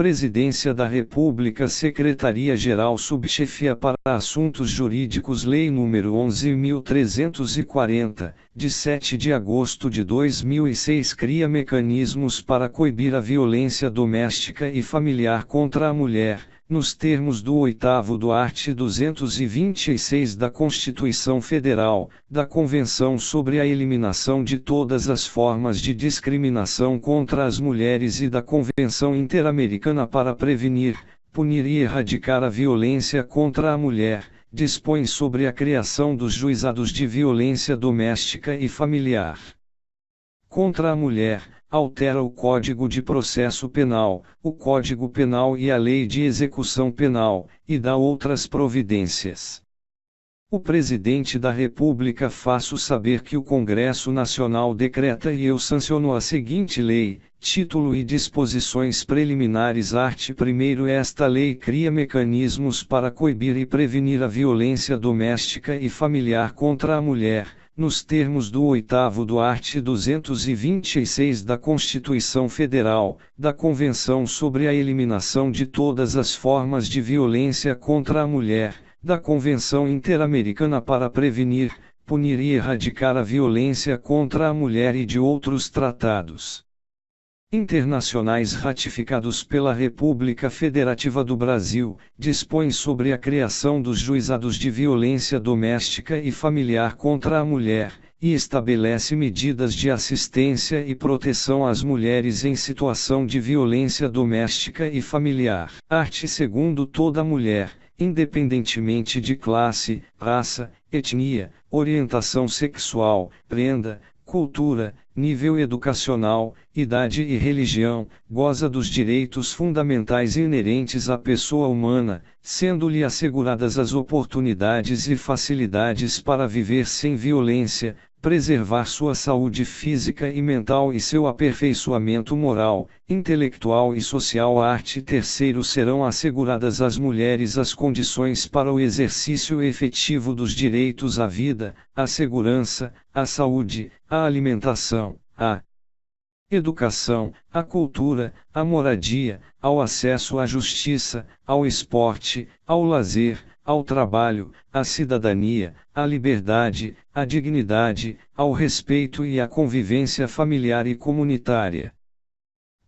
Presidência da República, Secretaria-Geral Subchefia para Assuntos Jurídicos, Lei nº 11.340, de 7 de agosto de 2006, cria mecanismos para coibir a violência doméstica e familiar contra a mulher, nos termos do 8º do art. 226 da Constituição Federal, da Convenção sobre a Eliminação de Todas as Formas de Discriminação contra as Mulheres e da Convenção Interamericana para Prevenir, Punir e Erradicar a Violência contra a Mulher, dispõe sobre a criação dos Juizados de Violência Doméstica e Familiar contra a Mulher, altera o Código de Processo Penal, o Código Penal e a Lei de Execução Penal, e dá outras providências. O Presidente da República faço saber que o Congresso Nacional decreta e eu sanciono a seguinte lei, título e disposições preliminares. Art. 1º. Esta lei cria mecanismos para coibir e prevenir a violência doméstica e familiar contra a mulher, nos termos do 8º do art. 226 da Constituição Federal, da Convenção sobre a Eliminação de Todas as Formas de Violência contra a Mulher, da Convenção Interamericana para Prevenir, Punir e Erradicar a Violência contra a Mulher e de outros tratados internacionais ratificados pela República Federativa do Brasil, dispõe sobre a criação dos Juizados de Violência Doméstica e Familiar contra a Mulher, e estabelece medidas de assistência e proteção às mulheres em situação de violência doméstica e familiar. Art. 2º. Toda mulher, independentemente de classe, raça, etnia, orientação sexual, renda, cultura, nível educacional, idade e religião, goza dos direitos fundamentais inerentes à pessoa humana, sendo-lhe asseguradas as oportunidades e facilidades para viver sem violência, preservar sua saúde física e mental e seu aperfeiçoamento moral, intelectual e social. Art. 3º. Serão asseguradas às mulheres as condições para o exercício efetivo dos direitos à vida, à segurança, à saúde, à alimentação, à educação, à cultura, à moradia, ao acesso à justiça, ao esporte, ao lazer, ao trabalho, à cidadania, à liberdade, à dignidade, ao respeito e à convivência familiar e comunitária.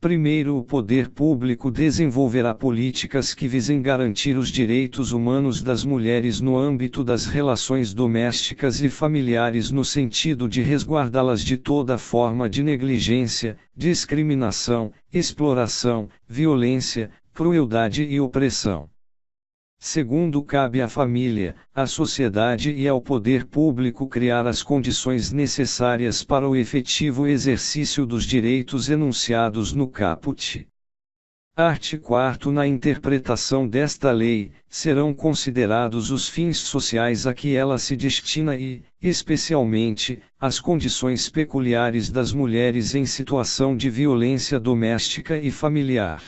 Primeiro, o poder público desenvolverá políticas que visem garantir os direitos humanos das mulheres no âmbito das relações domésticas e familiares, no sentido de resguardá-las de toda forma de negligência, discriminação, exploração, violência, crueldade e opressão. Segundo, cabe à família, à sociedade e ao poder público criar as condições necessárias para o efetivo exercício dos direitos enunciados no caput. Art. 4º. Na interpretação desta lei, serão considerados os fins sociais a que ela se destina e, especialmente, as condições peculiares das mulheres em situação de violência doméstica e familiar.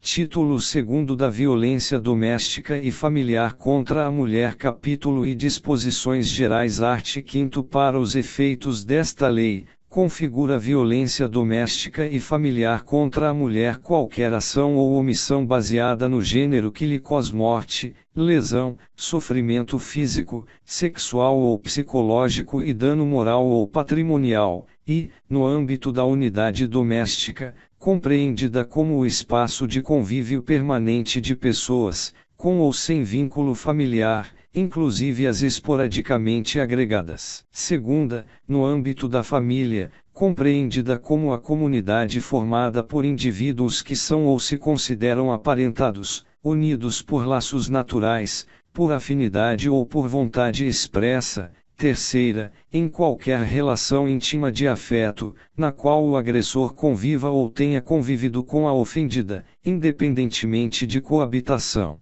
Título 2º da Violência Doméstica e Familiar contra a Mulher. Capítulo e Disposições Gerais. Art. 5º. Para os efeitos desta lei, configura violência doméstica e familiar contra a mulher qualquer ação ou omissão baseada no gênero que lhe cause morte, lesão, sofrimento físico, sexual ou psicológico e dano moral ou patrimonial, e, no âmbito da unidade doméstica, compreendida como o espaço de convívio permanente de pessoas, com ou sem vínculo familiar, inclusive as esporadicamente agregadas. Segunda, no âmbito da família, compreendida como a comunidade formada por indivíduos que são ou se consideram aparentados, unidos por laços naturais, por afinidade ou por vontade expressa. Terceira, em qualquer relação íntima de afeto, na qual o agressor conviva ou tenha convivido com a ofendida, independentemente de coabitação.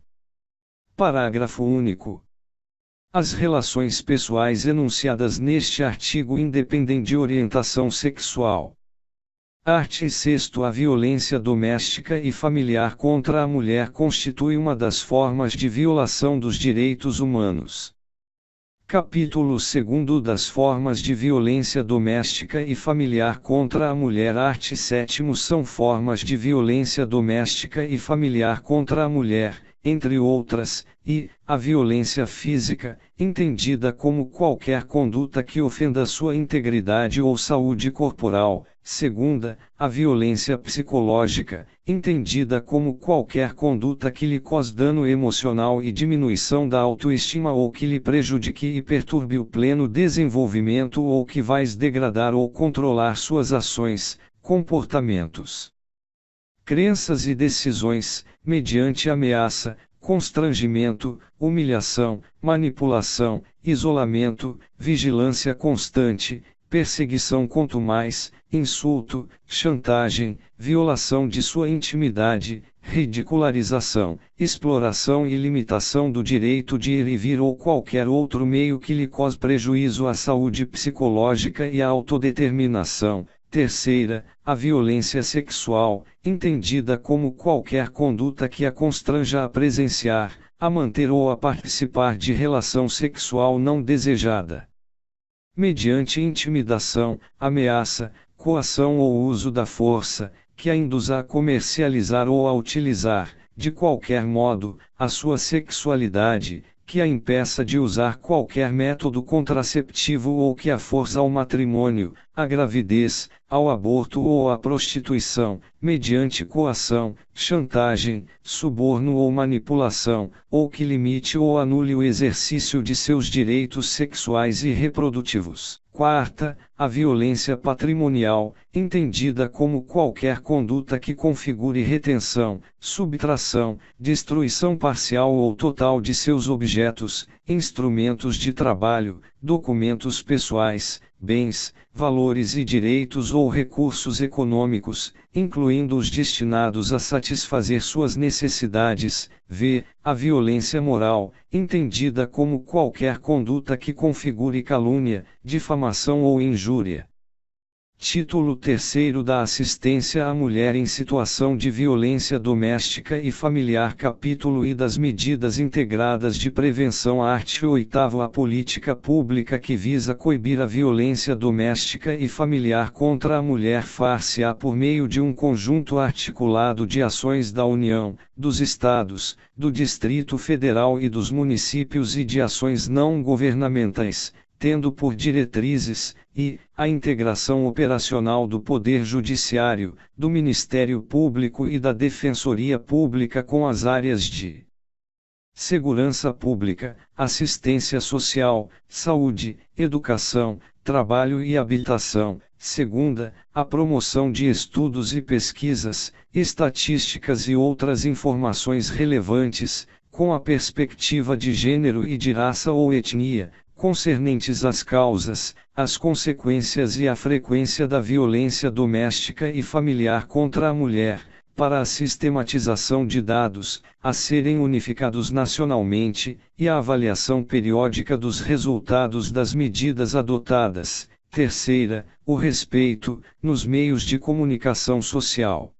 Parágrafo único. As relações pessoais enunciadas neste artigo independem de orientação sexual. Art. 6º. A violência doméstica e familiar contra a mulher constitui uma das formas de violação dos direitos humanos. Capítulo 2 das formas de violência doméstica e familiar contra a mulher. Art. 7 são formas de violência doméstica e familiar contra a mulher, entre outras, e a violência física, entendida como qualquer conduta que ofenda sua integridade ou saúde corporal. Segunda, a violência psicológica, entendida como qualquer conduta que lhe cause dano emocional e diminuição da autoestima ou que lhe prejudique e perturbe o pleno desenvolvimento ou que vai degradar ou controlar suas ações, comportamentos, crenças e decisões, mediante ameaça, constrangimento, humilhação, manipulação, isolamento, vigilância constante, perseguição contumaz, insulto, chantagem, violação de sua intimidade, ridicularização, exploração e limitação do direito de ir e vir ou qualquer outro meio que lhe cause prejuízo à saúde psicológica e à autodeterminação. Terceira, a violência sexual, entendida como qualquer conduta que a constranja a presenciar, a manter ou a participar de relação sexual não desejada, mediante intimidação, ameaça, coação ou uso da força, que a induza a comercializar ou a utilizar, de qualquer modo, a sua sexualidade, que a impeça de usar qualquer método contraceptivo ou que a força ao matrimônio, à gravidez, ao aborto ou à prostituição, mediante coação, chantagem, suborno ou manipulação, ou que limite ou anule o exercício de seus direitos sexuais e reprodutivos. Quarta, a violência patrimonial, entendida como qualquer conduta que configure retenção, subtração, destruição parcial ou total de seus objetos, instrumentos de trabalho, documentos pessoais, bens, valores e direitos ou recursos econômicos, incluindo os destinados a satisfazer suas necessidades. V. A violência moral, entendida como qualquer conduta que configure calúnia, difamação ou injúria. Título 3 da Assistência à Mulher em Situação de Violência Doméstica e Familiar. Capítulo I das Medidas Integradas de Prevenção. Art. 8 A política pública que visa coibir a violência doméstica e familiar contra a mulher far-se-á por meio de um conjunto articulado de ações da União, dos Estados, do Distrito Federal e dos municípios e de ações não governamentais, tendo por diretrizes, a integração operacional do Poder Judiciário, do Ministério Público e da Defensoria Pública com as áreas de segurança pública, assistência social, saúde, educação, trabalho e habitação. Segunda, a promoção de estudos e pesquisas, estatísticas e outras informações relevantes, com a perspectiva de gênero e de raça ou etnia, concernentes às causas, as consequências e a frequência da violência doméstica e familiar contra a mulher, para a sistematização de dados, a serem unificados nacionalmente, e a avaliação periódica dos resultados das medidas adotadas. Terceira, o respeito, nos meios de comunicação social,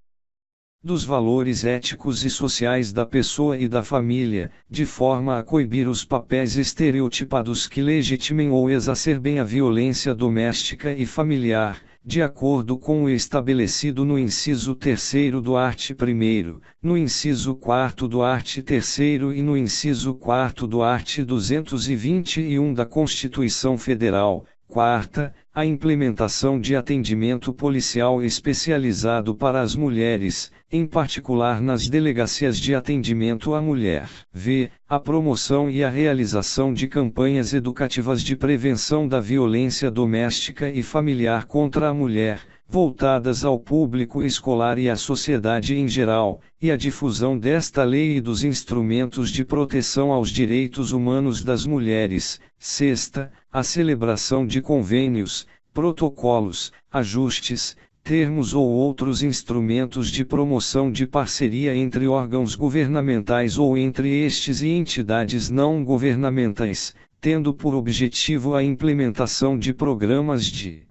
dos valores éticos e sociais da pessoa e da família, de forma a coibir os papéis estereotipados que legitimem ou exacerbem a violência doméstica e familiar, de acordo com o estabelecido no inciso 3º do art. 1º, no inciso 4º do art. 3º e no inciso 4º do art. 221 da Constituição Federal. Quarta, a implementação de atendimento policial especializado para as mulheres, em particular nas delegacias de atendimento à mulher. V. A promoção e a realização de campanhas educativas de prevenção da violência doméstica e familiar contra a mulher, voltadas ao público escolar e à sociedade em geral, e a difusão desta lei e dos instrumentos de proteção aos direitos humanos das mulheres. Sexta, a celebração de convênios, protocolos, ajustes, termos ou outros instrumentos de promoção de parceria entre órgãos governamentais ou entre estes e entidades não governamentais, tendo por objetivo a implementação de programas de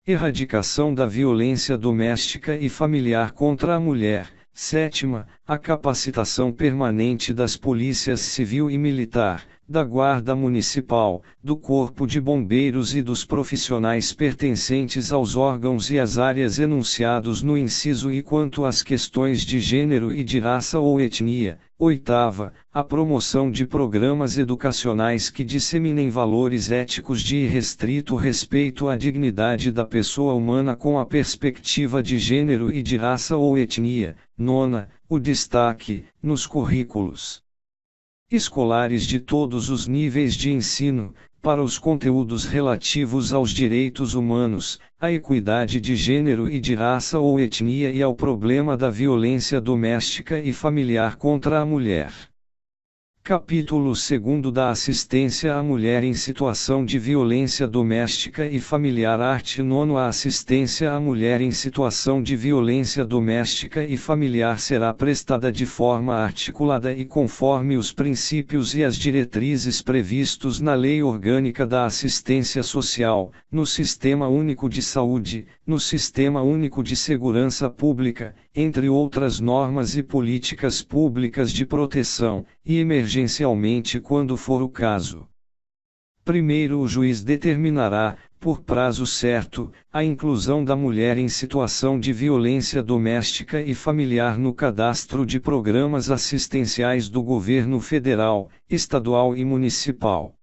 erradicação da violência doméstica e familiar contra a mulher, Sétima, a capacitação permanente das polícias civil e militar, da Guarda Municipal, do Corpo de Bombeiros e dos profissionais pertencentes aos órgãos e às áreas enunciados no inciso I quanto às questões de gênero e de raça ou etnia. Oitava, a promoção de programas educacionais que disseminem valores éticos de irrestrito respeito à dignidade da pessoa humana com a perspectiva de gênero e de raça ou etnia. Nona, o destaque, nos currículos escolares de todos os níveis de ensino, para os conteúdos relativos aos direitos humanos, à equidade de gênero e de raça ou etnia e ao problema da violência doméstica e familiar contra a mulher. Capítulo 2 da assistência à mulher em situação de violência doméstica e familiar. Art. 9. A assistência à mulher em situação de violência doméstica e familiar será prestada de forma articulada e conforme os princípios e as diretrizes previstos na Lei Orgânica da Assistência Social, no Sistema Único de Saúde, no Sistema Único de Segurança Pública, entre outras normas e políticas públicas de proteção, e emergencialmente quando for o caso. Primeiro, o juiz determinará, por prazo certo, a inclusão da mulher em situação de violência doméstica e familiar no cadastro de programas assistenciais do governo federal, estadual e municipal.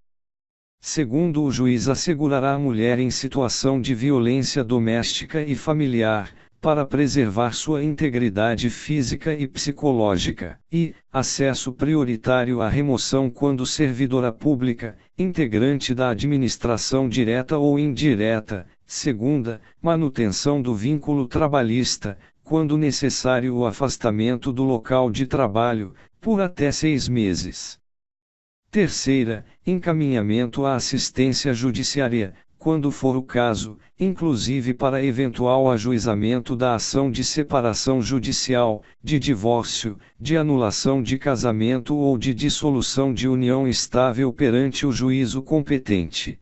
Segundo, o juiz assegurará a mulher em situação de violência doméstica e familiar, para preservar sua integridade física e psicológica, e acesso prioritário à remoção quando servidora pública, integrante da administração direta ou indireta. Segunda, manutenção do vínculo trabalhista, quando necessário o afastamento do local de trabalho, por até 6 meses. Terceira, encaminhamento à assistência judiciária, quando for o caso, inclusive para eventual ajuizamento da ação de separação judicial, de divórcio, de anulação de casamento ou de dissolução de união estável perante o juízo competente.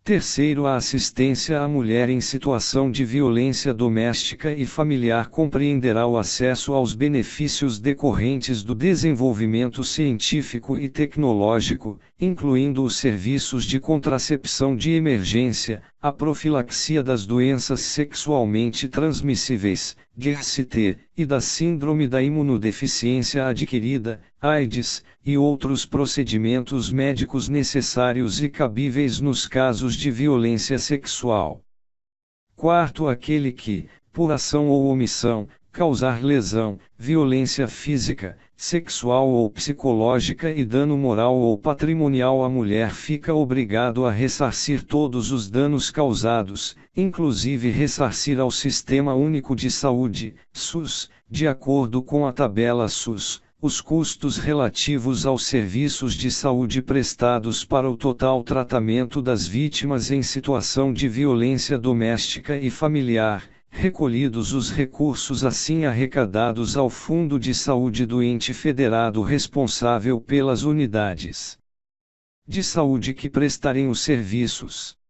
Terceiro, a assistência à mulher em situação de violência doméstica e familiar compreenderá o acesso aos benefícios decorrentes do desenvolvimento científico e tecnológico, incluindo os serviços de contracepção de emergência, a profilaxia das doenças sexualmente transmissíveis, DST, e da síndrome da imunodeficiência adquirida, AIDS, e outros procedimentos médicos necessários e cabíveis nos casos de violência sexual. Quarto, aquele que, por ação ou omissão, causar lesão, violência física, sexual ou psicológica e dano moral ou patrimonial à mulher fica obrigado a ressarcir todos os danos causados, inclusive ressarcir ao Sistema Único de Saúde, SUS, de acordo com a tabela SUS, os custos relativos aos serviços de saúde prestados para o total tratamento das vítimas em situação de violência doméstica e familiar, recolhidos os recursos assim arrecadados ao Fundo de Saúde do ente federado responsável pelas unidades de saúde que prestarem os serviços.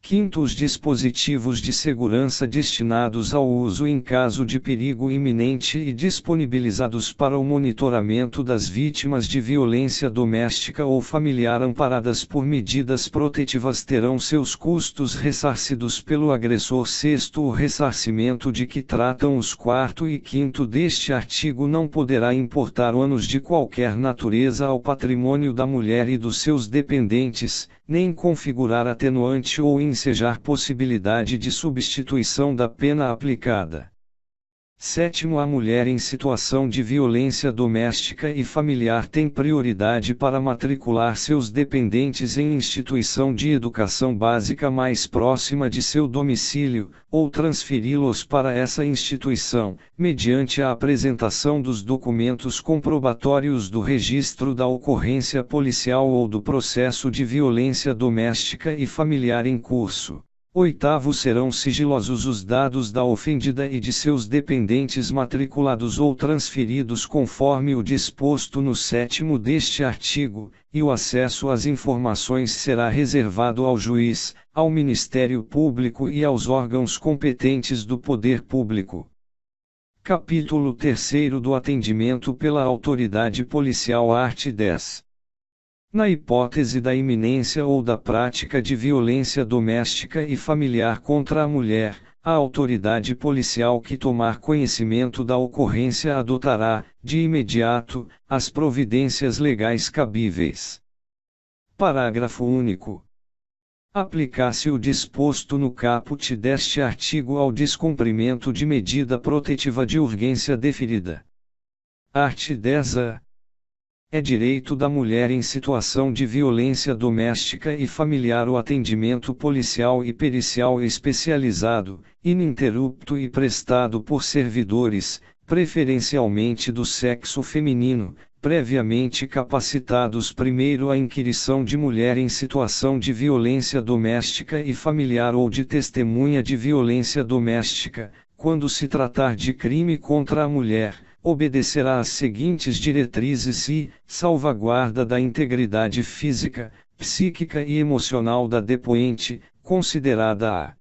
Quinto, os dispositivos de segurança destinados ao uso em caso de perigo iminente e disponibilizados para o monitoramento das vítimas de violência doméstica ou familiar amparadas por medidas protetivas terão seus custos ressarcidos pelo agressor. Sexto, o ressarcimento de que tratam os quarto e quinto deste artigo não poderá importar danos de qualquer natureza ao patrimônio da mulher e dos seus dependentes, nem configurar atenuante ou ensejar possibilidade de substituição da pena aplicada. Sétimo, a mulher em situação de violência doméstica e familiar tem prioridade para matricular seus dependentes em instituição de educação básica mais próxima de seu domicílio, ou transferi-los para essa instituição, mediante a apresentação dos documentos comprobatórios do registro da ocorrência policial ou do processo de violência doméstica e familiar em curso. Oitavo, serão sigilosos os dados da ofendida e de seus dependentes matriculados ou transferidos conforme o disposto no 7º deste artigo, e o acesso às informações será reservado ao juiz, ao Ministério Público e aos órgãos competentes do poder público. Capítulo 3 do atendimento pela autoridade policial, art. 10. Na hipótese da iminência ou da prática de violência doméstica e familiar contra a mulher, a autoridade policial que tomar conhecimento da ocorrência adotará, de imediato, as providências legais cabíveis. Parágrafo único. Aplicar-se o disposto no caput deste artigo ao descumprimento de medida protetiva de urgência deferida. Art. 10-A. É direito da mulher em situação de violência doméstica e familiar o atendimento policial e pericial especializado, ininterrupto e prestado por servidores, preferencialmente do sexo feminino, previamente capacitados. Primeiro, a inquirição de mulher em situação de violência doméstica e familiar ou de testemunha de violência doméstica, quando se tratar de crime contra a mulher, obedecerá às seguintes diretrizes e salvaguarda da integridade física, psíquica e emocional da depoente, considerada a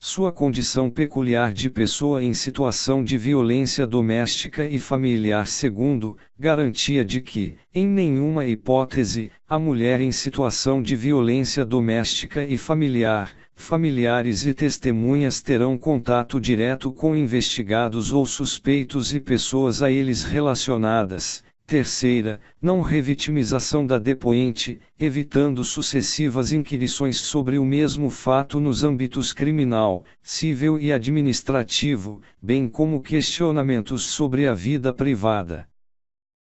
sua condição peculiar de pessoa em situação de violência doméstica e familiar. Segundo, garantia de que, em nenhuma hipótese, a mulher em situação de violência doméstica e familiar, familiares e testemunhas terão contato direto com investigados ou suspeitos e pessoas a eles relacionadas. Terceira, não revitimização da depoente, evitando sucessivas inquirições sobre o mesmo fato nos âmbitos criminal, civil e administrativo, bem como questionamentos sobre a vida privada.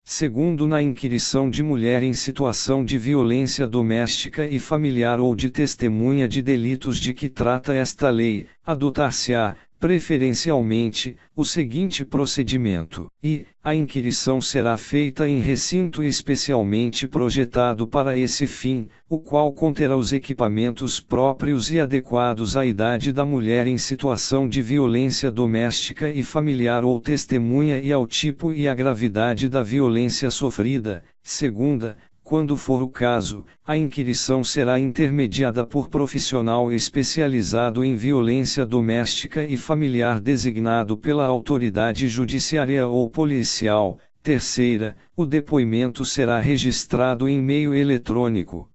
Segundo, na inquirição de mulher em situação de violência doméstica e familiar ou de testemunha de delitos de que trata esta lei, adotar-se-á, preferencialmente, o seguinte procedimento: a inquirição será feita em recinto especialmente projetado para esse fim, o qual conterá os equipamentos próprios e adequados à idade da mulher em situação de violência doméstica e familiar ou testemunha e ao tipo e à gravidade da violência sofrida. Segunda, quando for o caso, a inquirição será intermediada por profissional especializado em violência doméstica e familiar designado pela autoridade judiciária ou policial. Terceira, o depoimento será registrado em meio eletrônico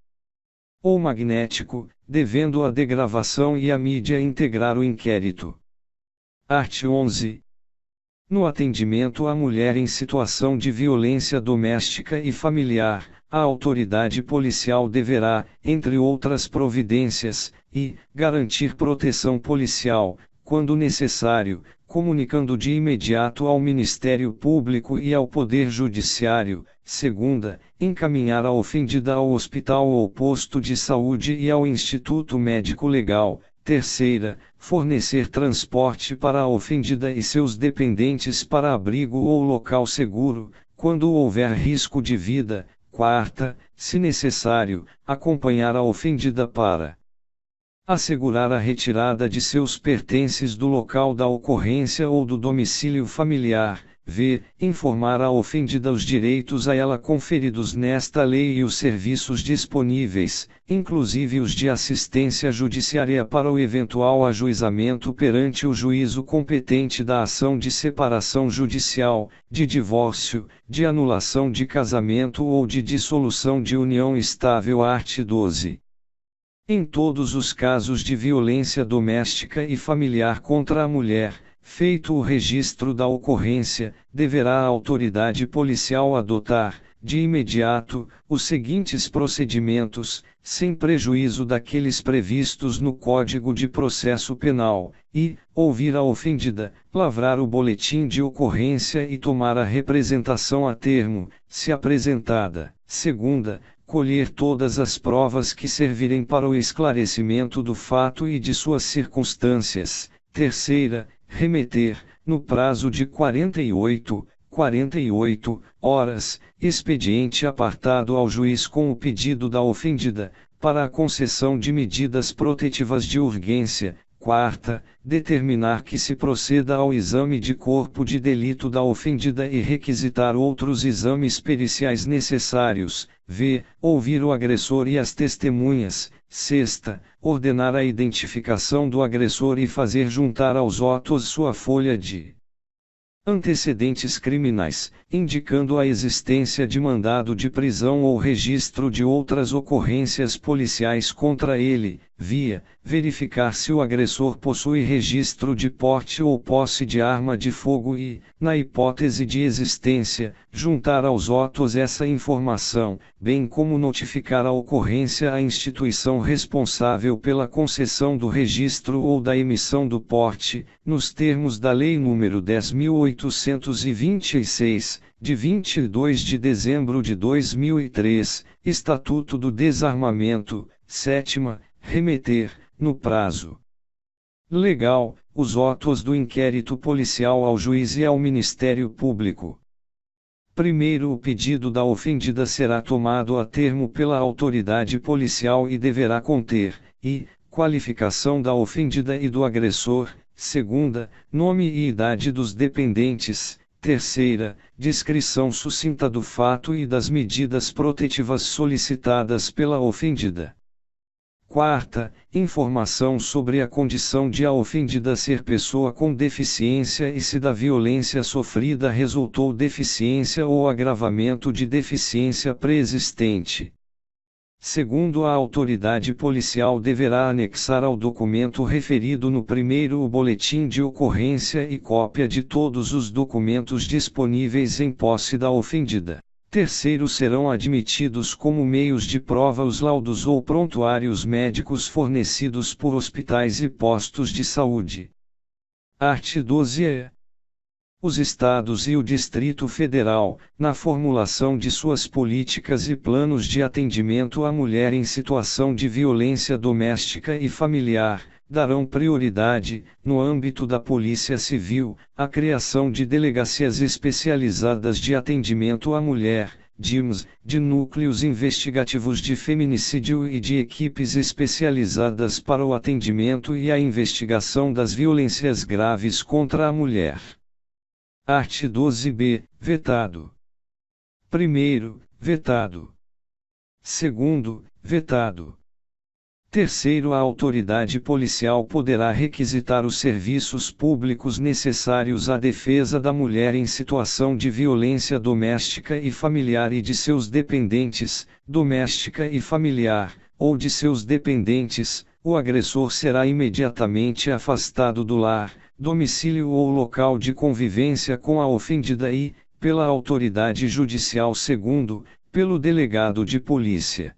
ou magnético, devendo a degravação e a mídia integrar o inquérito. Art. 11. No atendimento à mulher em situação de violência doméstica e familiar, a autoridade policial deverá, entre outras providências, garantir proteção policial, quando necessário, comunicando de imediato ao Ministério Público e ao Poder Judiciário. Segunda, encaminhar a ofendida ao hospital ou posto de saúde e ao Instituto Médico Legal. Terceira, fornecer transporte para a ofendida e seus dependentes para abrigo ou local seguro, quando houver risco de vida. Quarta, se necessário, acompanhar a ofendida para assegurar a retirada de seus pertences do local da ocorrência ou do domicílio familiar. Informar a ofendida os direitos a ela conferidos nesta lei e os serviços disponíveis, inclusive os de assistência judiciária para o eventual ajuizamento perante o juízo competente da ação de separação judicial, de divórcio, de anulação de casamento ou de dissolução de união estável. Art. 12. Em todos os casos de violência doméstica e familiar contra a mulher, feito o registro da ocorrência, deverá a autoridade policial adotar, de imediato, os seguintes procedimentos, sem prejuízo daqueles previstos no Código de Processo Penal: ouvir a ofendida, lavrar o boletim de ocorrência e tomar a representação a termo, se apresentada. Segunda, colher todas as provas que servirem para o esclarecimento do fato e de suas circunstâncias. Terceira, remeter, no prazo de 48 horas, expediente apartado ao juiz com o pedido da ofendida, para a concessão de medidas protetivas de urgência. Quarta, determinar que se proceda ao exame de corpo de delito da ofendida e requisitar outros exames periciais necessários. Ouvir o agressor e as testemunhas. Sexta, ordenar a identificação do agressor e fazer juntar aos autos sua folha de Antecedentes criminais, indicando a existência de mandado de prisão ou registro de outras ocorrências policiais contra ele, via, verificar se o agressor possui registro de porte ou posse de arma de fogo e, na hipótese de existência, juntar aos autos essa informação, bem como notificar a ocorrência à instituição responsável pela concessão do registro ou da emissão do porte, nos termos da Lei nº 10.826, de 22 de dezembro de 2003, Estatuto do Desarmamento, 7ª, remeter, no prazo legal, os autos do inquérito policial ao juiz e ao Ministério Público. Primeiro, o pedido da ofendida será tomado a termo pela autoridade policial e deverá conter, qualificação da ofendida e do agressor; segunda, nome e idade dos dependentes; terceira, descrição sucinta do fato e das medidas protetivas solicitadas pela ofendida. Quarta, informação sobre a condição de a ofendida ser pessoa com deficiência e se da violência sofrida resultou deficiência ou agravamento de deficiência pré-existente. Segundo, a autoridade policial deverá anexar ao documento referido no primeiro o boletim de ocorrência e cópia de todos os documentos disponíveis em posse da ofendida. Terceiro, serão admitidos como meios de prova os laudos ou prontuários médicos fornecidos por hospitais e postos de saúde. Art. 12e. Os Estados e o Distrito Federal, na formulação de suas políticas e planos de atendimento à mulher em situação de violência doméstica e familiar, darão prioridade, no âmbito da Polícia Civil, à criação de delegacias especializadas de atendimento à mulher, DIMs, de núcleos investigativos de feminicídio e de equipes especializadas para o atendimento e a investigação das violências graves contra a mulher. Art. 12b, vetado. Primeiro, vetado. Segundo, vetado. Terceiro, a autoridade policial poderá requisitar os serviços públicos necessários à defesa da mulher em situação de violência doméstica e familiar e de seus dependentes, doméstica e familiar, ou de seus dependentes. O agressor será imediatamente afastado do lar, domicílio ou local de convivência com a ofendida e, pela autoridade judicial. Segundo, pelo delegado de polícia.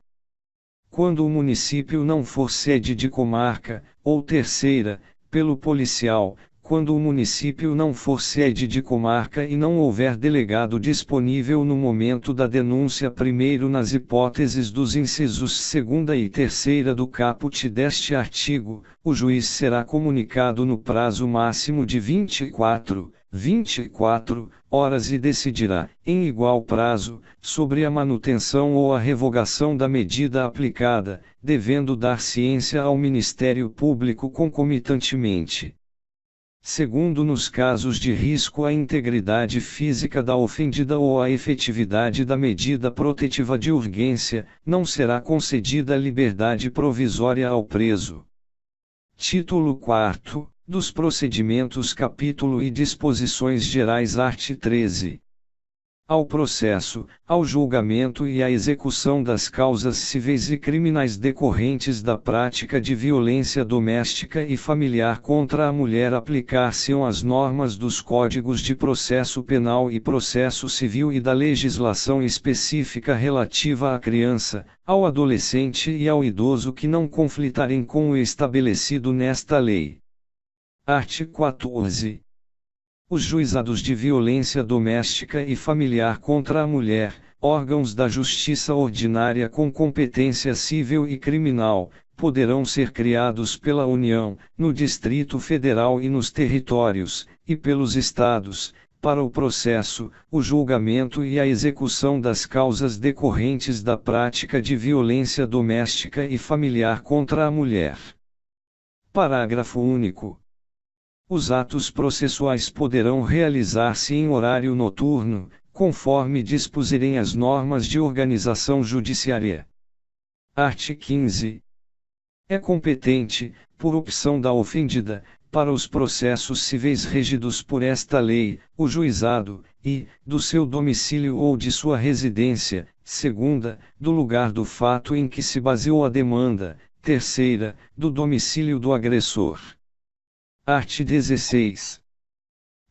Quando o município não for sede de comarca, ou terceira, pelo policial; quando o município não for sede de comarca e não houver delegado disponível no momento da denúncia. Primeiro, nas hipóteses dos incisos 2ª e 3ª do caput deste artigo, o juiz será comunicado no prazo máximo de 24 horas e decidirá, em igual prazo, sobre a manutenção ou a revogação da medida aplicada, devendo dar ciência ao Ministério Público concomitantemente. Segundo, nos casos de risco à integridade física da ofendida ou à efetividade da medida protetiva de urgência, não será concedida liberdade provisória ao preso. Título 4, dos Procedimentos, capítulo e disposições gerais. Art. 13. Ao processo, ao julgamento e à execução das causas civis e criminais decorrentes da prática de violência doméstica e familiar contra a mulher aplicar-se-ão as normas dos Códigos de Processo Penal e Processo Civil e da legislação específica relativa à criança, ao adolescente e ao idoso que não conflitarem com o estabelecido nesta lei. Art. 14. Os juizados de violência doméstica e familiar contra a mulher, órgãos da justiça ordinária com competência civil e criminal, poderão ser criados pela União, no Distrito Federal e nos territórios, e pelos Estados, para o processo, o julgamento e a execução das causas decorrentes da prática de violência doméstica e familiar contra a mulher. Parágrafo único. Os atos processuais poderão realizar-se em horário noturno, conforme dispuserem as normas de organização judiciária. Art. 15. É competente, por opção da ofendida, para os processos civis regidos por esta lei, o juizado, e, do seu domicílio ou de sua residência, segunda, do lugar do fato em que se baseou a demanda, terceira, do domicílio do agressor. Art. 16.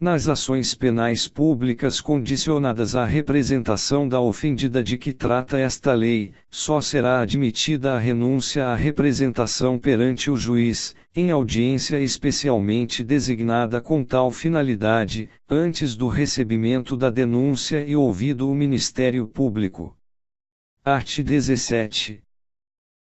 Nas ações penais públicas condicionadas à representação da ofendida de que trata esta lei, só será admitida a renúncia à representação perante o juiz, em audiência especialmente designada com tal finalidade, antes do recebimento da denúncia e ouvido o Ministério Público. Art. 17.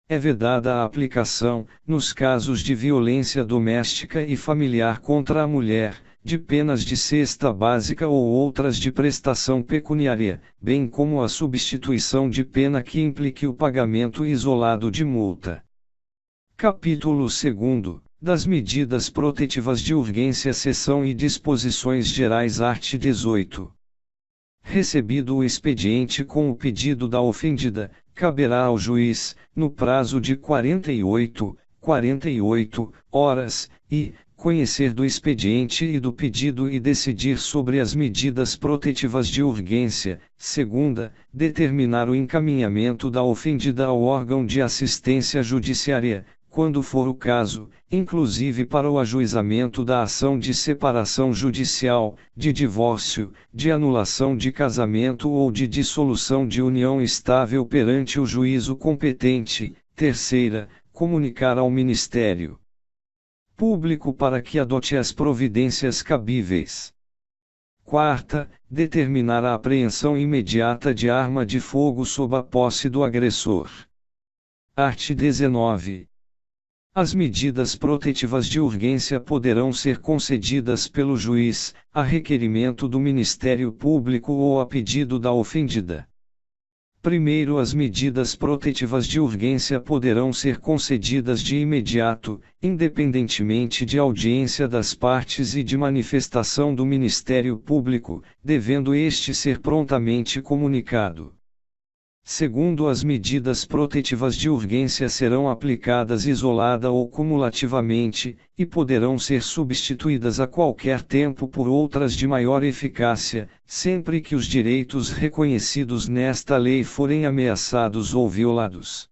É vedada a aplicação, nos casos de violência doméstica e familiar contra a mulher, de penas de cesta básica ou outras de prestação pecuniária, bem como a substituição de pena que implique o pagamento isolado de multa. Capítulo 2. Das medidas protetivas de urgência, seção e disposições gerais. Art. 18. Recebido o expediente com o pedido da ofendida, caberá ao juiz, no prazo de 48 horas, conhecer do expediente e do pedido e decidir sobre as medidas protetivas de urgência. Segunda, determinar o encaminhamento da ofendida ao órgão de assistência judiciária, quando for o caso, inclusive para o ajuizamento da ação de separação judicial, de divórcio, de anulação de casamento ou de dissolução de união estável perante o juízo competente. Terceira, comunicar ao Ministério Público para que adote as providências cabíveis. Quarta, determinar a apreensão imediata de arma de fogo sob a posse do agressor. Art. 19. As medidas protetivas de urgência poderão ser concedidas pelo juiz, a requerimento do Ministério Público ou a pedido da ofendida. Primeiro, as medidas protetivas de urgência poderão ser concedidas de imediato, independentemente de audiência das partes e de manifestação do Ministério Público, devendo este ser prontamente comunicado. Segundo, as medidas protetivas de urgência serão aplicadas isolada ou cumulativamente, e poderão ser substituídas a qualquer tempo por outras de maior eficácia, sempre que os direitos reconhecidos nesta lei forem ameaçados ou violados.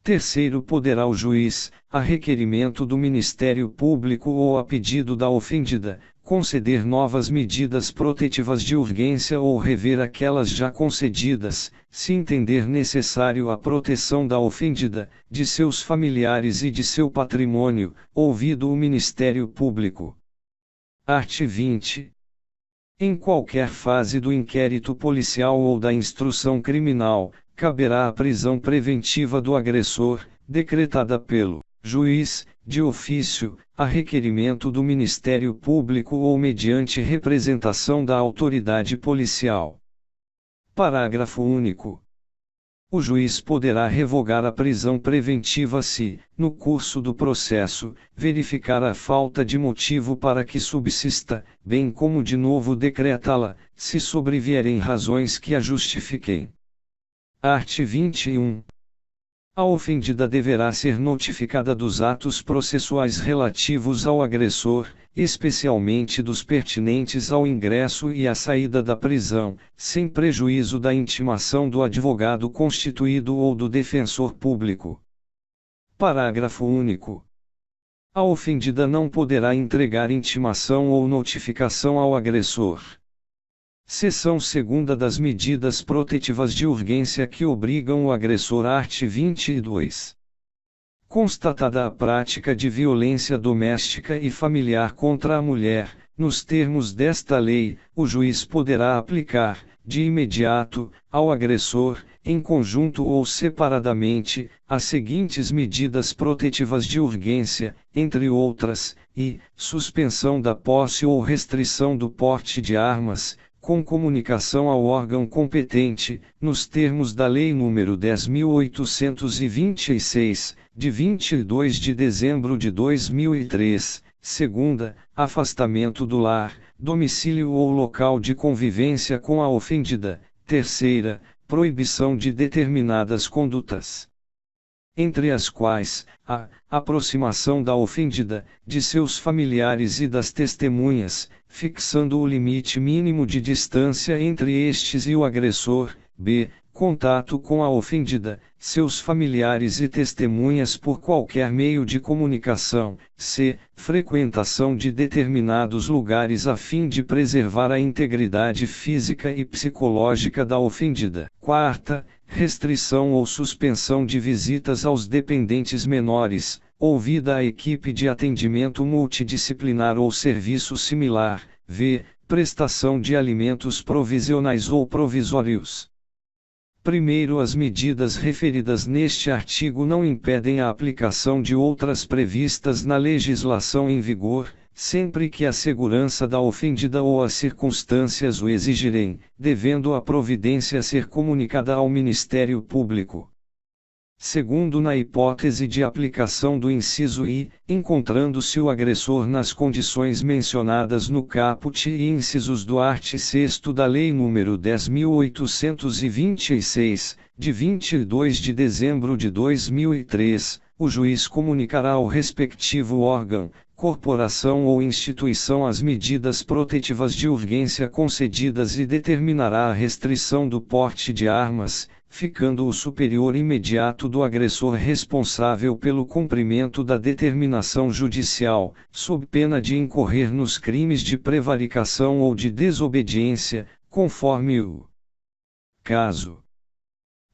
Terceiro, poderá o juiz, a requerimento do Ministério Público ou a pedido da ofendida, conceder novas medidas protetivas de urgência ou rever aquelas já concedidas, se entender necessário à proteção da ofendida, de seus familiares e de seu patrimônio, ouvido o Ministério Público. Art. 20. Em qualquer fase do inquérito policial ou da instrução criminal, caberá a prisão preventiva do agressor, decretada pelo juiz, de ofício, a requerimento do Ministério Público ou mediante representação da autoridade policial. Parágrafo único. O juiz poderá revogar a prisão preventiva se, no curso do processo, verificar a falta de motivo para que subsista, bem como de novo decretá-la, se sobrevierem razões que a justifiquem. Art. 21. A ofendida deverá ser notificada dos atos processuais relativos ao agressor, especialmente dos pertinentes ao ingresso e à saída da prisão, sem prejuízo da intimação do advogado constituído ou do defensor público. Parágrafo único. A ofendida não poderá entregar intimação ou notificação ao agressor. Seção 2 das medidas protetivas de urgência que obrigam o agressor. Art. 22. Constatada a prática de violência doméstica e familiar contra a mulher, nos termos desta lei, o juiz poderá aplicar, de imediato, ao agressor, em conjunto ou separadamente, as seguintes medidas protetivas de urgência, entre outras, suspensão da posse ou restrição do porte de armas, com comunicação ao órgão competente, nos termos da Lei nº 10.826, de 22 de dezembro de 2003, segunda, afastamento do lar, domicílio ou local de convivência com a ofendida, terceira, proibição de determinadas condutas. entre as quais, a aproximação da ofendida, de seus familiares e das testemunhas, fixando o limite mínimo de distância entre estes e o agressor, b. Contato com a ofendida, seus familiares e testemunhas por qualquer meio de comunicação, c. Frequentação de determinados lugares a fim de preservar a integridade física e psicológica da ofendida. Quarta, restrição ou suspensão de visitas aos dependentes menores, ouvida a equipe de atendimento multidisciplinar ou serviço similar, v. Prestação de alimentos provisionais ou provisórios. Primeiro, as medidas referidas neste artigo não impedem a aplicação de outras previstas na legislação em vigor, sempre que a segurança da ofendida ou as circunstâncias o exigirem, devendo a providência ser comunicada ao Ministério Público. Segundo, na hipótese de aplicação do inciso I, encontrando-se o agressor nas condições mencionadas no caput e incisos do art. 6º da Lei nº 10.826, de 22 de dezembro de 2003, o juiz comunicará ao respectivo órgão, corporação ou instituição as medidas protetivas de urgência concedidas e determinará a restrição do porte de armas, ficando o superior imediato do agressor responsável pelo cumprimento da determinação judicial, sob pena de incorrer nos crimes de prevaricação ou de desobediência, conforme o caso.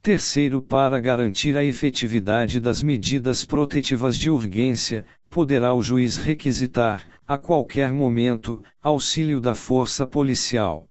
Terceiro, para garantir a efetividade das medidas protetivas de urgência, poderá o juiz requisitar, a qualquer momento, auxílio da força policial.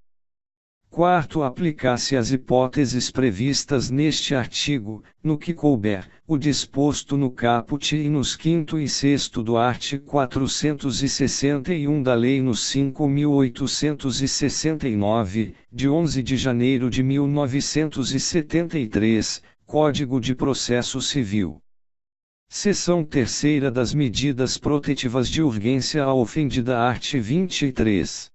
Quarto, aplicar-se às hipóteses previstas neste artigo, no que couber, o disposto no caput e nos 5º e 6º do art. 461 da Lei no 5.869, de 11 de janeiro de 1973, Código de Processo Civil. Seção 3ª das medidas protetivas de urgência à ofendida, art. 23.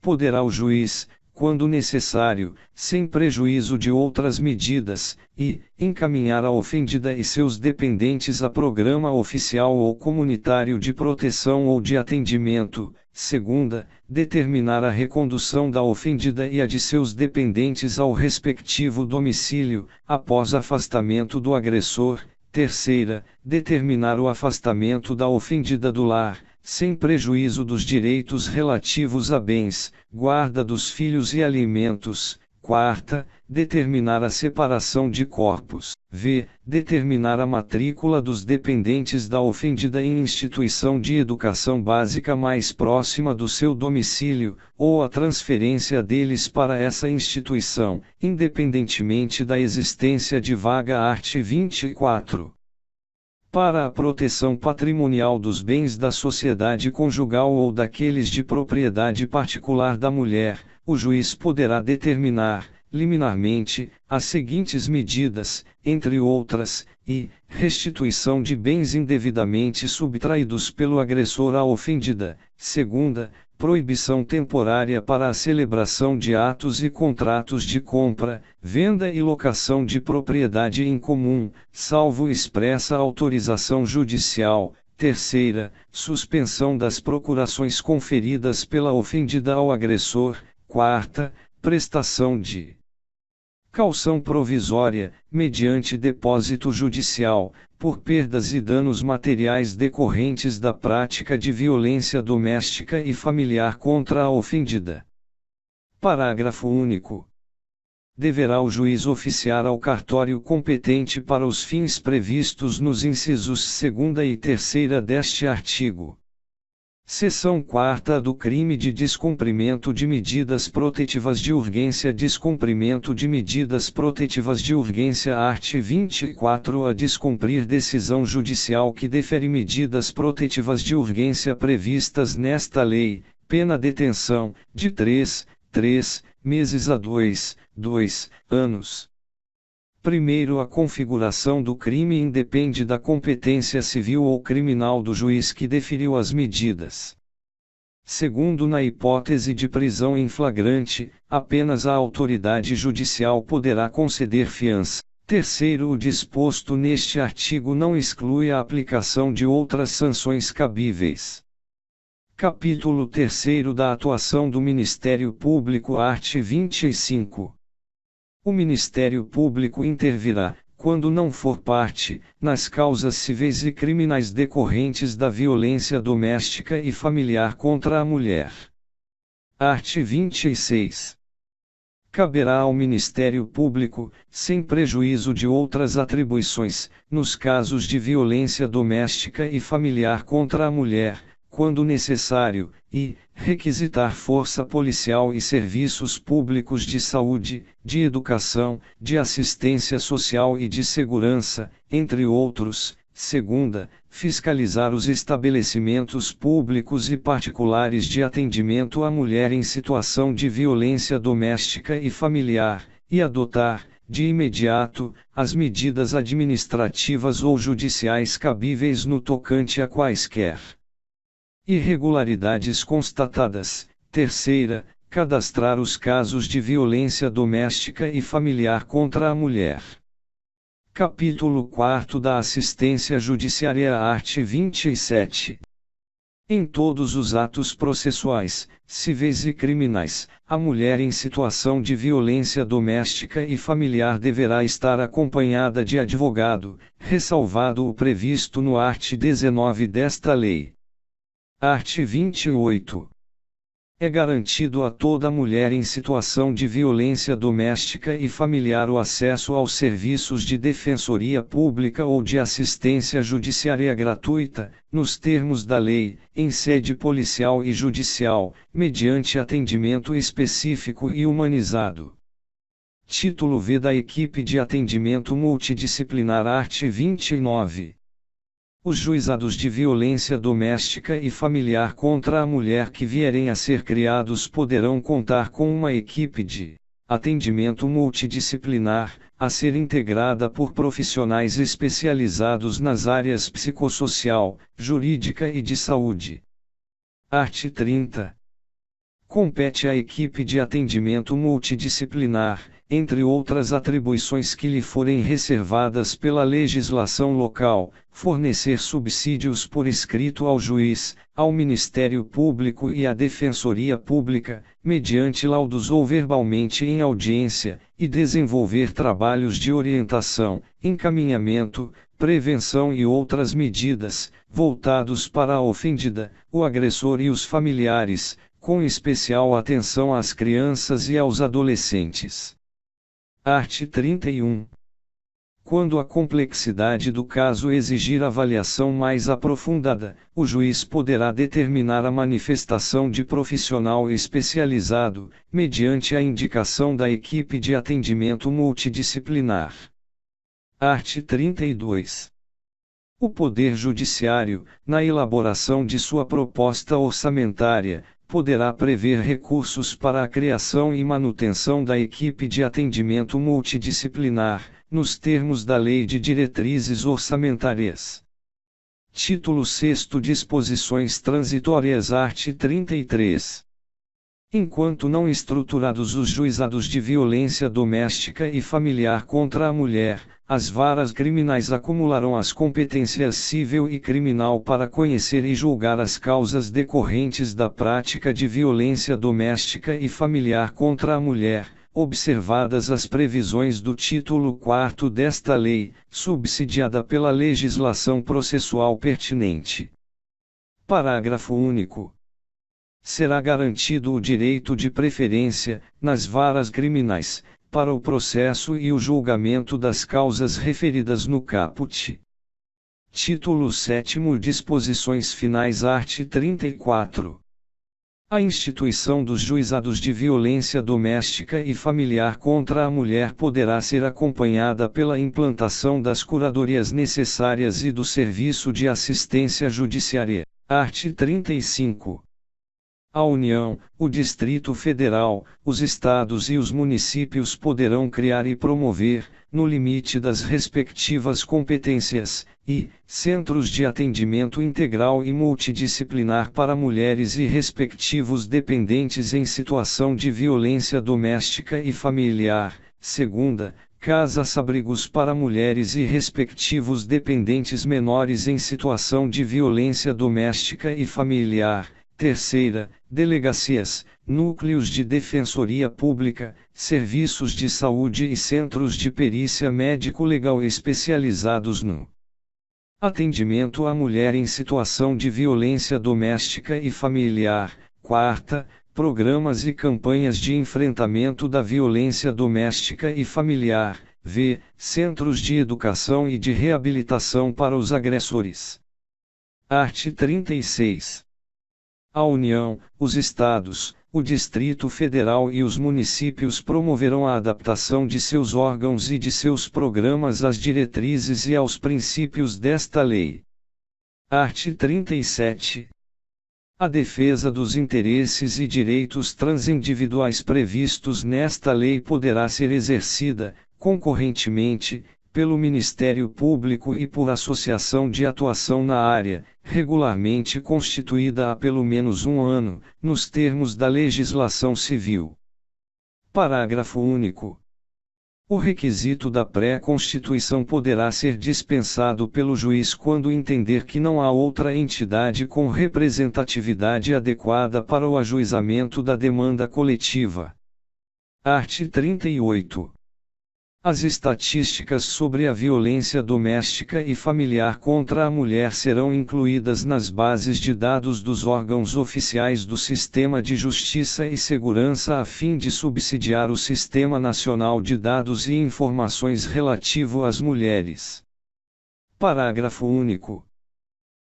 Poderá o juiz, quando necessário, sem prejuízo de outras medidas, e encaminhar a ofendida e seus dependentes a programa oficial ou comunitário de proteção ou de atendimento. Segunda, determinar a recondução da ofendida e a de seus dependentes ao respectivo domicílio, após afastamento do agressor. Terceira, determinar o afastamento da ofendida do lar, sem prejuízo dos direitos relativos a bens, guarda dos filhos e alimentos. Quarta, determinar a separação de corpos. V. Determinar a matrícula dos dependentes da ofendida em instituição de educação básica mais próxima do seu domicílio, ou a transferência deles para essa instituição, independentemente da existência de vaga. Art. 24. Para a proteção patrimonial dos bens da sociedade conjugal ou daqueles de propriedade particular da mulher, o juiz poderá determinar, liminarmente, as seguintes medidas, entre outras, e restituição de bens indevidamente subtraídos pelo agressor à ofendida. Segunda, proibição temporária para a celebração de atos e contratos de compra, venda e locação de propriedade em comum, salvo expressa autorização judicial. Terceira, suspensão das procurações conferidas pela ofendida ao agressor. Quarta, prestação de caução provisória, mediante depósito judicial, por perdas e danos materiais decorrentes da prática de violência doméstica e familiar contra a ofendida. Parágrafo único. Deverá o juiz oficiar ao cartório competente para os fins previstos nos incisos 2ª e 3ª deste artigo. Seção 4ª do crime de descumprimento de medidas protetivas de urgência. Descumprimento de medidas protetivas de urgência. Art. 24. A descumprir decisão judicial que defere medidas protetivas de urgência previstas nesta lei, pena detenção, de 3 meses a 2 anos. Primeiro, a configuração do crime independe da competência civil ou criminal do juiz que deferiu as medidas. Segundo, na hipótese de prisão em flagrante, apenas a autoridade judicial poderá conceder fiança. Terceiro, o disposto neste artigo não exclui a aplicação de outras sanções cabíveis. Capítulo 3 da atuação do Ministério Público, art. 25. O Ministério Público intervirá, quando não for parte, nas causas civis e criminais decorrentes da violência doméstica e familiar contra a mulher. Art. 26. Caberá ao Ministério Público, sem prejuízo de outras atribuições, nos casos de violência doméstica e familiar contra a mulher, quando necessário, requisitar força policial e serviços públicos de saúde, de educação, de assistência social e de segurança, entre outros. Segunda, fiscalizar os estabelecimentos públicos e particulares de atendimento à mulher em situação de violência doméstica e familiar, e adotar, de imediato, as medidas administrativas ou judiciais cabíveis no tocante a quaisquer irregularidades constatadas. Terceira, cadastrar os casos de violência doméstica e familiar contra a mulher. Capítulo 4 da Assistência Judiciária, art. 27. Em todos os atos processuais, civis e criminais, a mulher em situação de violência doméstica e familiar deverá estar acompanhada de advogado, ressalvado o previsto no art. 19 desta lei. Art. 28. É garantido a toda mulher em situação de violência doméstica e familiar o acesso aos serviços de defensoria pública ou de assistência judiciária gratuita, nos termos da lei, em sede policial e judicial, mediante atendimento específico e humanizado. Título V da Equipe de Atendimento Multidisciplinar, art. 29. Os juizados de violência doméstica e familiar contra a mulher que vierem a ser criados poderão contar com uma equipe de atendimento multidisciplinar, a ser integrada por profissionais especializados nas áreas psicossocial, jurídica e de saúde. Art. 30. Compete à equipe de atendimento multidisciplinar, entre outras atribuições que lhe forem reservadas pela legislação local, fornecer subsídios por escrito ao juiz, ao Ministério Público e à Defensoria Pública, mediante laudos ou verbalmente em audiência, e desenvolver trabalhos de orientação, encaminhamento, prevenção e outras medidas, voltados para a ofendida, o agressor e os familiares, com especial atenção às crianças e aos adolescentes. Art. 31. Quando a complexidade do caso exigir avaliação mais aprofundada, o juiz poderá determinar a manifestação de profissional especializado, mediante a indicação da equipe de atendimento multidisciplinar. Art. 32. O Poder Judiciário, na elaboração de sua proposta orçamentária, poderá prever recursos para a criação e manutenção da equipe de atendimento multidisciplinar, nos termos da Lei de Diretrizes Orçamentárias. Título 6 Disposições Transitórias, art. 33. Enquanto não estruturados os juizados de violência doméstica e familiar contra a mulher, as varas criminais acumularão as competências civil e criminal para conhecer e julgar as causas decorrentes da prática de violência doméstica e familiar contra a mulher, observadas as previsões do título 4º desta lei, subsidiada pela legislação processual pertinente. Parágrafo único. Será garantido o direito de preferência, nas varas criminais, para o processo e o julgamento das causas referidas no caput. Título 7º Disposições Finais, art. 34. A instituição dos juizados de violência doméstica e familiar contra a mulher poderá ser acompanhada pela implantação das curadorias necessárias e do Serviço de Assistência Judiciária. Art. 35. A União, o Distrito Federal, os estados e os municípios poderão criar e promover, no limite das respectivas competências, centros de atendimento integral e multidisciplinar para mulheres e respectivos dependentes em situação de violência doméstica e familiar. Segunda, casas-abrigos para mulheres e respectivos dependentes menores em situação de violência doméstica e familiar. Terceira, delegacias, núcleos de defensoria pública, serviços de saúde e centros de perícia médico-legal especializados no atendimento à mulher em situação de violência doméstica e familiar. Quarta, programas e campanhas de enfrentamento da violência doméstica e familiar. V. Centros de educação e de reabilitação para os agressores. Art. 36. A União, os Estados, o Distrito Federal e os municípios promoverão a adaptação de seus órgãos e de seus programas às diretrizes e aos princípios desta lei. Art. 37. A defesa dos interesses e direitos transindividuais previstos nesta lei poderá ser exercida, concorrentemente, pelo Ministério Público e por associação de atuação na área, regularmente constituída há pelo menos um ano, nos termos da legislação civil. Parágrafo único. O requisito da pré-constituição poderá ser dispensado pelo juiz quando entender que não há outra entidade com representatividade adequada para o ajuizamento da demanda coletiva. Art. 38. As estatísticas sobre a violência doméstica e familiar contra a mulher serão incluídas nas bases de dados dos órgãos oficiais do Sistema de Justiça e Segurança a fim de subsidiar o Sistema Nacional de Dados e Informações relativo às mulheres. Parágrafo único.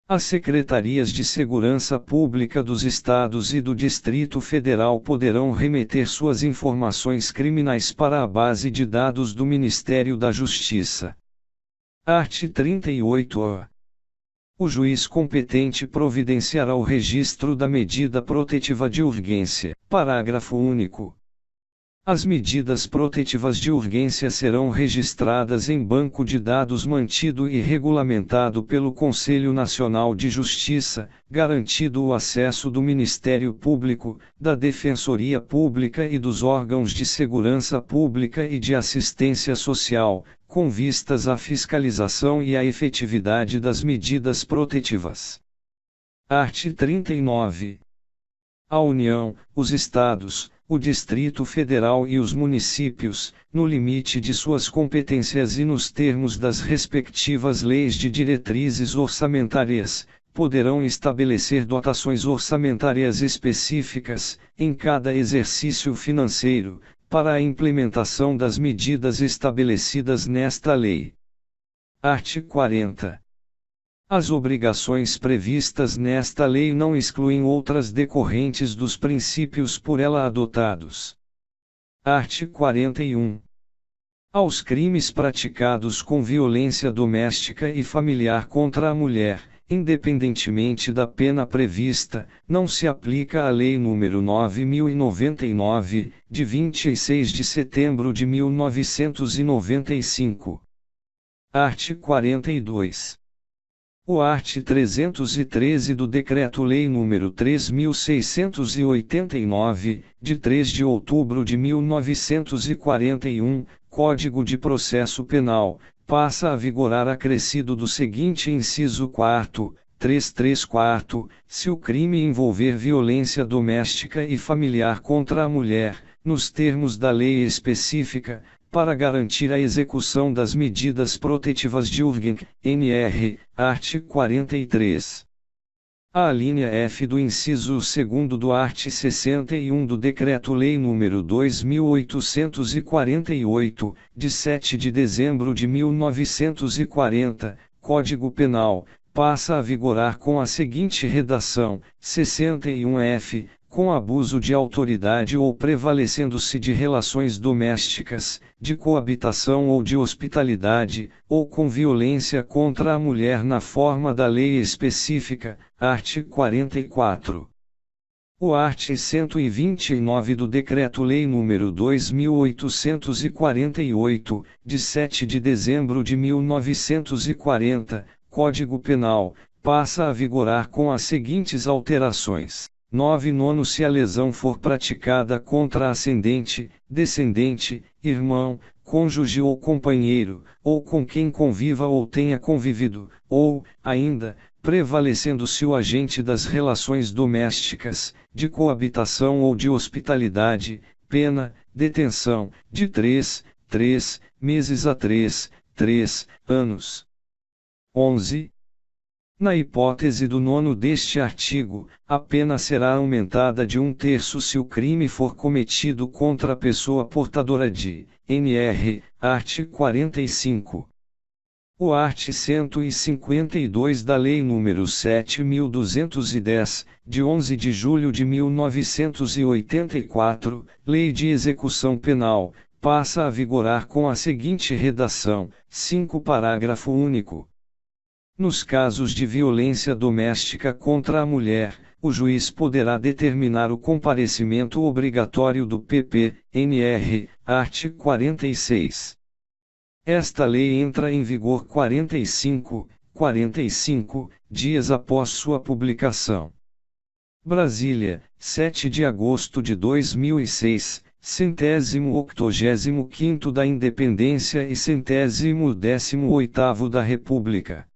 As secretarias de segurança pública dos estados e do Distrito Federal poderão remeter suas informações criminais para a base de dados do Ministério da Justiça. Art. 38-A. O juiz competente providenciará o registro da medida protetiva de urgência. Parágrafo único. As medidas protetivas de urgência serão registradas em banco de dados mantido e regulamentado pelo Conselho Nacional de Justiça, garantido o acesso do Ministério Público, da Defensoria Pública e dos órgãos de segurança pública e de assistência social, com vistas à fiscalização e à efetividade das medidas protetivas. Art. 39. A União, os Estados, o Distrito Federal e os municípios, no limite de suas competências e nos termos das respectivas leis de diretrizes orçamentárias, poderão estabelecer dotações orçamentárias específicas, em cada exercício financeiro, para a implementação das medidas estabelecidas nesta lei. Art. 40. As obrigações previstas nesta lei não excluem outras decorrentes dos princípios por ela adotados. Art. 41. Aos crimes praticados com violência doméstica e familiar contra a mulher, independentemente da pena prevista, não se aplica a Lei nº 9.099, de 26 de setembro de 1995. Art. 42. O art. 313 do Decreto-Lei nº 3.689, de 3 de outubro de 1941, Código de Processo Penal, passa a vigorar acrescido do seguinte inciso 4º, 334, se o crime envolver violência doméstica e familiar contra a mulher, nos termos da lei específica, para garantir a execução das medidas protetivas de urgência, NR, art. 43. A alínea F do inciso 2º do art. 61 do Decreto-Lei nº 2.848, de 7 de dezembro de 1940, Código Penal, passa a vigorar com a seguinte redação: 61F, com abuso de autoridade ou prevalecendo-se de relações domésticas, de coabitação ou de hospitalidade, ou com violência contra a mulher na forma da lei específica, art. 44. O art. 129 do Decreto-Lei nº 2.848, de 7 de dezembro de 1940, Código Penal, passa a vigorar com as seguintes alterações. 9. Nono. Se a lesão for praticada contra ascendente, descendente, irmão, cônjuge ou companheiro, ou com quem conviva ou tenha convivido, ou, ainda, prevalecendo-se o agente das relações domésticas, de coabitação ou de hospitalidade, pena, detenção, de 3 meses a 3 anos. 11. Na hipótese do 9º deste artigo, a pena será aumentada de 1/3 se o crime for cometido contra a pessoa portadora de NR, art. 45. O art. 152 da Lei nº 7.210, de 11 de julho de 1984, Lei de Execução Penal, passa a vigorar com a seguinte redação: 5. Parágrafo único. Nos casos de violência doméstica contra a mulher, o juiz poderá determinar o comparecimento obrigatório do pp.nr. art. 46. Esta lei entra em vigor 45 dias após sua publicação. Brasília, 7 de agosto de 2006, 185º da Independência e 118º da República.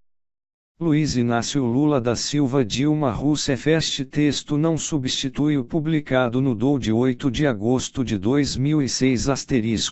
Luiz Inácio Lula da Silva Dilma Rousseff. Este texto não substitui o publicado no DOU de 8 de agosto de 2006 *.